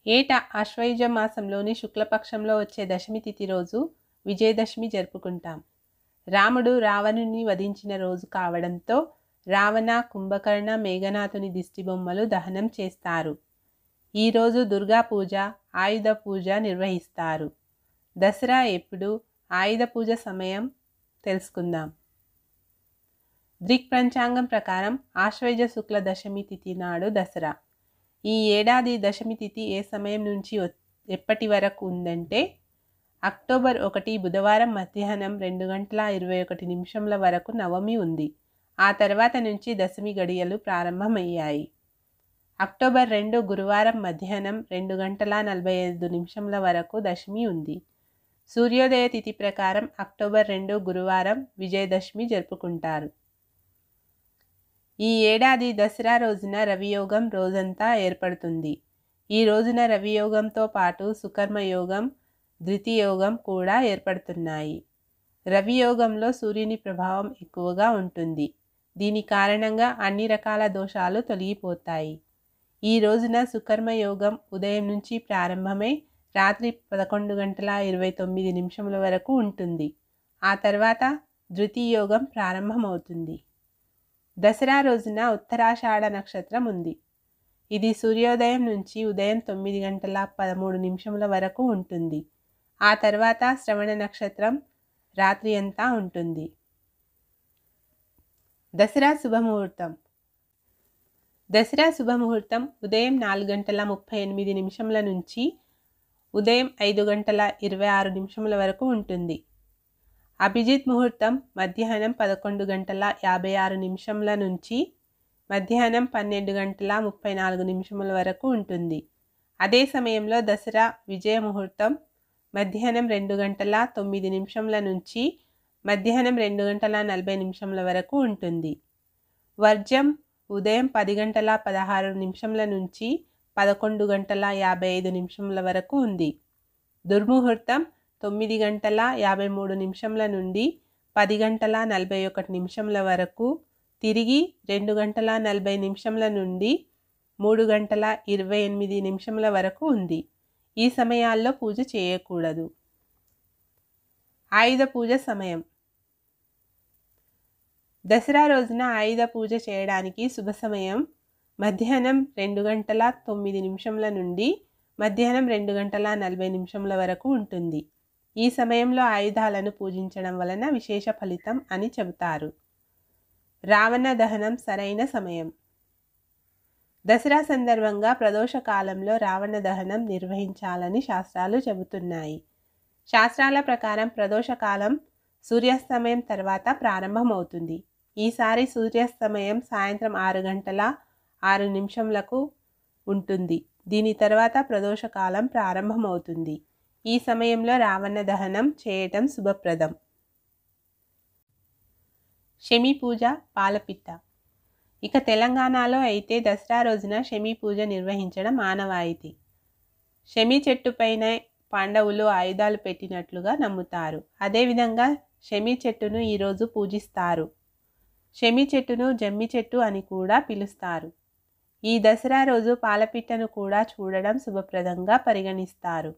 ఏటా ఆశ్వయుజ మాసంలోని శుక్లపక్షంలో వచ్చే దశమి తిథి రోజు విజయదశమి జరుపుకుంటాం. రాముడు రావణుని వధించిన రోజు కావడంతో రావణ, కుంభకర్ణ, మేఘనాథుని దిష్టిబొమ్మలు దహనం చేస్తారు. ఈరోజు దుర్గా పూజ, ఆయుధ పూజ నిర్వహిస్తారు. దసరా ఎప్పుడు, ఆయుధ పూజ సమయం తెలుసుకుందాం. దృక్పంచాంగం ప్రకారం ఆశ్వయుజ శుక్ల దశమి తిథి నాడు దసరా. ఈ ఏడాది దశమి తిథి ఏ సమయం నుంచి ఎప్పటి వరకు ఉందంటే అక్టోబర్ 1 బుధవారం మధ్యాహ్నం 2:21 వరకు నవమి ఉంది. ఆ తర్వాత నుంచి దశమి గడియలు ప్రారంభమయ్యాయి. అక్టోబర్ 2 గురువారం మధ్యాహ్నం 2:45 వరకు దశమి ఉంది. సూర్యోదయ తిథి ప్రకారం అక్టోబర్ 2 గురువారం విజయదశమి జరుపుకుంటారు. ఈ ఏడాది దసరా రోజున రవియోగం రోజంతా ఏర్పడుతుంది. ఈ రోజున రవియోగంతో పాటు సుకర్మయోగం, ధృతియోగం కూడా ఏర్పడుతున్నాయి. రవియోగంలో సూర్యుని ప్రభావం ఎక్కువగా ఉంటుంది. దీని కారణంగా అన్ని రకాల దోషాలు తొలగిపోతాయి. ఈ రోజున సుకర్మయోగం ఉదయం నుంచి ప్రారంభమై రాత్రి 11:29 వరకు ఉంటుంది. ఆ తర్వాత ధృతియోగం ప్రారంభమవుతుంది. దసరా రోజున ఉత్తరాషాఢ నక్షత్రం ఉంది. ఇది సూర్యోదయం నుంచి ఉదయం 9:13 వరకు ఉంటుంది. ఆ తర్వాత శ్రవణ నక్షత్రం రాత్రి అంతా ఉంటుంది. దసరా శుభముహూర్తం. దసరా శుభముహూర్తం ఉదయం 4:38 నుంచి ఉదయం 5:26 వరకు ఉంటుంది. అభిజిత్ ముహూర్తం మధ్యాహ్నం 11:56 నుంచి మధ్యాహ్నం 12:34 వరకు ఉంటుంది. అదే సమయంలో దసరా విజయ ముహూర్తం మధ్యాహ్నం 2:09 నుంచి మధ్యాహ్నం 2:40 వరకు ఉంటుంది. వర్జం ఉదయం 10:16 నుంచి 11:55 వరకు ఉంది. దుర్ముహూర్తం 9:53 నుండి 10:41 వరకు, తిరిగి 2:40 నుండి 3:28 వరకు ఉంది. ఈ సమయాల్లో పూజ చేయకూడదు. ఆయుధ పూజ సమయం. దసరా రోజున ఆయుధ పూజ చేయడానికి శుభ సమయం మధ్యాహ్నం 2:09 నుండి మధ్యాహ్నం 2:40 వరకు ఉంటుంది. ఈ సమయంలో ఆయుధాలను పూజించడం వలన విశేష ఫలితం అని చెబుతారు. రావణ దహనం సరైన సమయం. దసరా సందర్భంగా ప్రదోష కాలంలో రావణ దహనం నిర్వహించాలని శాస్త్రాలు చెబుతున్నాయి. శాస్త్రాల ప్రకారం ప్రదోష కాలం సూర్యాస్తమయం తర్వాత ప్రారంభమవుతుంది. ఈసారి సూర్యాస్తమయం సాయంత్రం 6:06 ఉంటుంది. దీని తర్వాత ప్రదోష కాలం ప్రారంభమవుతుంది. ఈ సమయంలో రావణ దహనం చేయటం శుభప్రదం. శమి పూజ, పాలపిట్ట. ఇక తెలంగాణలో అయితే దసరా రోజున శమి పూజ నిర్వహించడం ఆనవాయితీ. శమి చెట్టుపైన పాండవులు ఆయుధాలు పెట్టినట్లుగా నమ్ముతారు. అదేవిధంగా శమి చెట్టును ఈరోజు పూజిస్తారు. శమి చెట్టును జమ్మి చెట్టు అని కూడా పిలుస్తారు. ఈ దసరా రోజు పాలపిట్టను కూడా చూడడం శుభప్రదంగా పరిగణిస్తారు.